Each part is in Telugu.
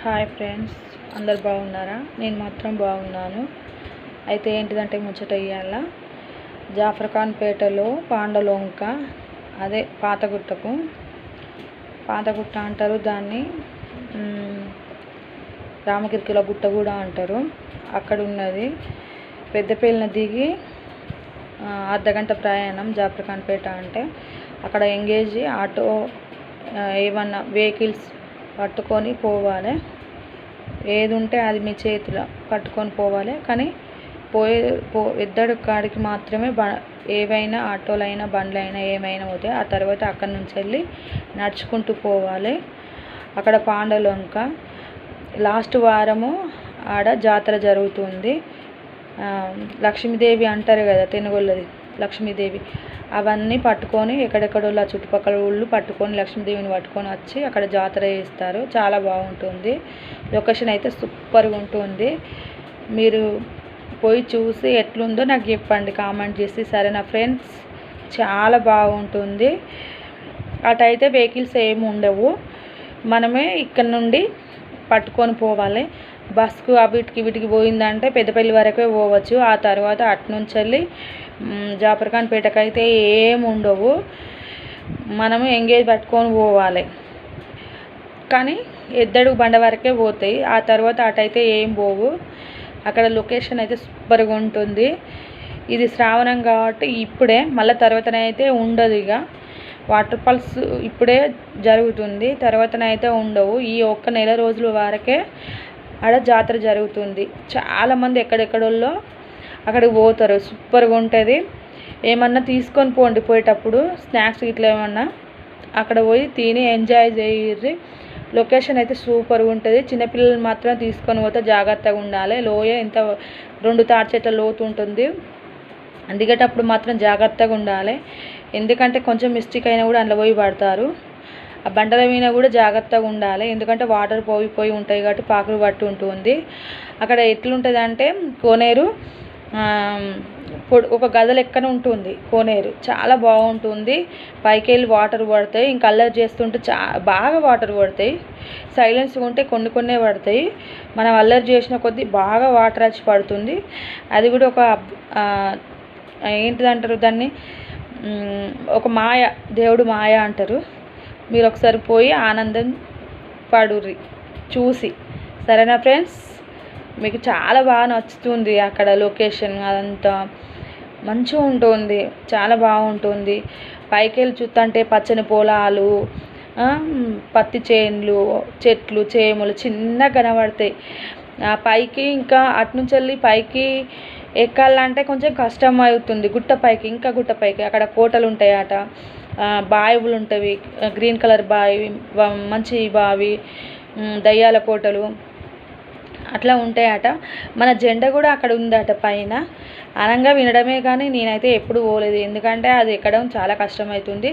హాయ్ ఫ్రెండ్స్, అందరు బాగున్నారా? నేను మాత్రం బాగున్నాను. అయితే ఏంటిదంటే ముచ్చట ఇయ్యాల జాఫర్ఖాన్ పేటలో పాండలొంక, అదే పాతగుట్ట అంటారు దాన్ని. రామగిరికిల గుట్ట కూడా అంటారు. అక్కడ ఉన్నది. పెద్దపల్లిని దిగి అర్ధగంట ప్రయాణం జాఫర్ఖాన్ పేట. అంటే అక్కడ ఎంగేజ్ ఆటో ఏమన్నా వెహికల్స్ పట్టుకొని పోవాలి. ఏది ఉంటే అది మీ చేతిలో పట్టుకొని పోవాలి. కానీ ఇద్దరు కాడికి మాత్రమే ఏవైనా ఆటోలైనా బండ్లైనా ఏమైనా పోతే ఆ తర్వాత అక్కడి నుంచి వెళ్ళి నడుచుకుంటూ పోవాలి. అక్కడ పాండలొంక లాస్ట్ వారము ఆడ జాతర జరుగుతుంది. లక్ష్మీదేవి అంటారు కదా, తెనుగొల్లది లక్ష్మీదేవి. అవన్నీ పట్టుకొని ఎక్కడెక్కడో చుట్టుపక్కల ఊళ్ళు పట్టుకొని లక్ష్మీదేవిని పట్టుకొని వచ్చి అక్కడ జాతర చేస్తారు. చాలా బాగుంటుంది. లొకేషన్ అయితే సూపర్గా ఉంటుంది. మీరు పోయి చూసి ఎట్లుందో నాకు చెప్పండి కామెంట్ చేసి. సరేనా ఫ్రెండ్స్? చాలా బాగుంటుంది. అటైతే వెహికల్స్ ఏమి ఉండవు. మనమే ఇక్కడ నుండి పట్టుకొని పోవాలి. బస్కు వీటికి పోయిందంటే పెద్దపల్లి వరకే పోవచ్చు. ఆ తర్వాత అటునుంచి వెళ్ళి జాఫర్ఖాన్ పేటకైతే ఏమి ఉండవు. మనము ఎంగేజ్ పట్టుకొని పోవాలి. కానీ ఎద్దడు బండ వరకే పోతాయి. ఆ తర్వాత అటైతే ఏం పోవు. అక్కడ లొకేషన్ అయితే సూపర్గా ఉంటుంది. ఇది శ్రావణం కాబట్టి ఇప్పుడే, మళ్ళీ తర్వాతనైతే ఉండదు. ఇక వాటర్ ఫాల్స్ ఇప్పుడే జరుగుతుంది, తర్వాతనైతే ఉండవు. ఈ ఒక్క నెల రోజుల వరకే ఆడ జాతర జరుగుతుంది. చాలామంది ఎక్కడెక్కడోళ్ళో అక్కడికి పోతారు. సూపర్గా ఉంటుంది. ఏమన్నా తీసుకొని పోండి పోయేటప్పుడు, స్నాక్స్ ఇట్లా ఏమన్నా అక్కడ పోయి తిని ఎంజాయ్ చేయర్రి. లొకేషన్ అయితే సూపర్గా ఉంటుంది. చిన్నపిల్లలు మాత్రం తీసుకొని పోతే జాగ్రత్తగా ఉండాలి. లోయ ఇంత 2 తాటి చెట్ల లోతు ఉంటుంది. దిగేటప్పుడు మాత్రం జాగ్రత్తగా ఉండాలి. ఎందుకంటే కొంచెం మిస్టేక్ అయినా కూడా అందులో పోయి పడతారు. ఆ బండల మీద కూడా జాగ్రత్తగా ఉండాలి. ఎందుకంటే వాటర్ పోయి ఉంటాయి కాబట్టి పాకులు పట్టి ఉంటుంది. అక్కడ ఎట్లుంటుంది అంటే కోనేరు ఒక గద లెక్కన ఉంటుంది. కోనేరు చాలా బాగుంటుంది. పైకి వెళ్ళి వాటర్ పడతాయి. ఇంకా అల్లరి చేస్తుంటే బాగా వాటర్ పడతాయి. సైలెన్స్గా ఉంటే కొన్ని పడతాయి. మనం అల్లరి చేసిన కొద్దీ బాగా వాటర్ వచ్చి పడుతుంది. అది కూడా ఒక ఏంటిదంటారు దాన్ని, ఒక మాయ, దేవుడు మాయ అంటారు. మీరు ఒకసారి పోయి ఆనందం పడుర్రి చూసి. సరేనా ఫ్రెండ్స్? మీకు చాలా బాగా నచ్చుతుంది. అక్కడ లొకేషన్ అదంతా మంచిగా ఉంటుంది. చాలా బాగుంటుంది. పైకి వెళ్ళి చూస్తుంటే పచ్చని పొలాలు, పత్తి చేనులు, చెట్లు, చేమలు చిన్నగా కనబడతాయి. పైకి ఇంకా అటు నుంచి వెళ్ళి పైకి ఎక్కాలంటే కొంచెం కష్టం అవుతుంది. గుట్ట పైకి అక్కడ కోటలు ఉంటాయట, బావులు ఉంటాయి, గ్రీన్ కలర్ బావి, మంచి బావి, దయ్యాల కోటలు అట్లా ఉంటాయట. మన జెండా కూడా అక్కడ ఉందట పైన. అనంగా వినడమే కానీ నేనైతే ఎప్పుడు పోలేదు. ఎందుకంటే అది ఎక్కడం చాలా కష్టమవుతుంది.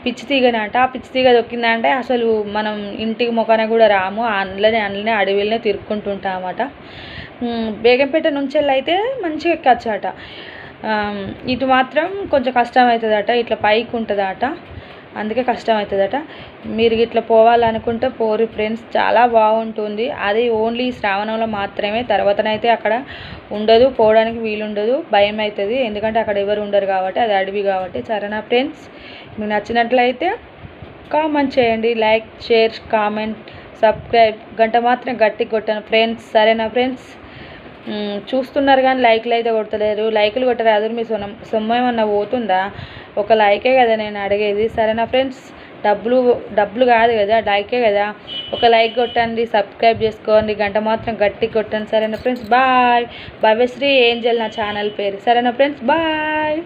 పిచ్చి తీగనట. ఆ పిచ్చి తీగ దొక్కిందంటే అసలు మనం ఇంటికి మొక్కన కూడా రాము. అందులోనే అడవిలోనే తిరుక్కుంటుంటామట. బేగంపేట నుంచి అయితే మంచిగా ఎక్కచ్చట. ఇటు మాత్రం కొంచెం కష్టం అవుతుందట. ఇట్లా పైకి ఉంటుందట, అందుకే కష్టం అవుతుందట. మీరు ఇట్లా పోవాలనుకుంటే పోరు ఫ్రెండ్స్. చాలా బాగుంటుంది. అది ఓన్లీ శ్రావణంలో మాత్రమే. తర్వాతనైతే అక్కడ ఉండదు, పోవడానికి వీలుండదు. భయం అవుతుంది. ఎందుకంటే అక్కడ ఎవరు ఉండరు కాబట్టి, అది అడవి కాబట్టి. సరేనా ఫ్రెండ్స్? మీకు నచ్చినట్లయితే కామెంట్ చేయండి. లైక్, షేర్, కామెంట్, సబ్స్క్రైబ్, గంట మాత్రం గట్టిగా కొట్టాను ఫ్రెండ్స్. సరేనా ఫ్రెండ్స్? చూస్తున్నారు కానీ లైక్లు అయితే కొడతలేరు. లైకులు కొట్టరాదు. మీ సొమ్ము ఏమన్నా పోతుందా? ఒక లైకే కదా నేను అడిగేది. సరేనా ఫ్రెండ్స్? డబ్బులు కాదు కదా, లైకే కదా. ఒక లైక్ కొట్టండి, సబ్స్క్రైబ్ చేసుకోండి, గంట మాత్రం గట్టిగా కొట్టండి. సరేనా ఫ్రెండ్స్? బాయ్. భవ్యశ్రీ ఏంజల్ నా ఛానల్ పేరు. సరేనా ఫ్రెండ్స్? బాయ్.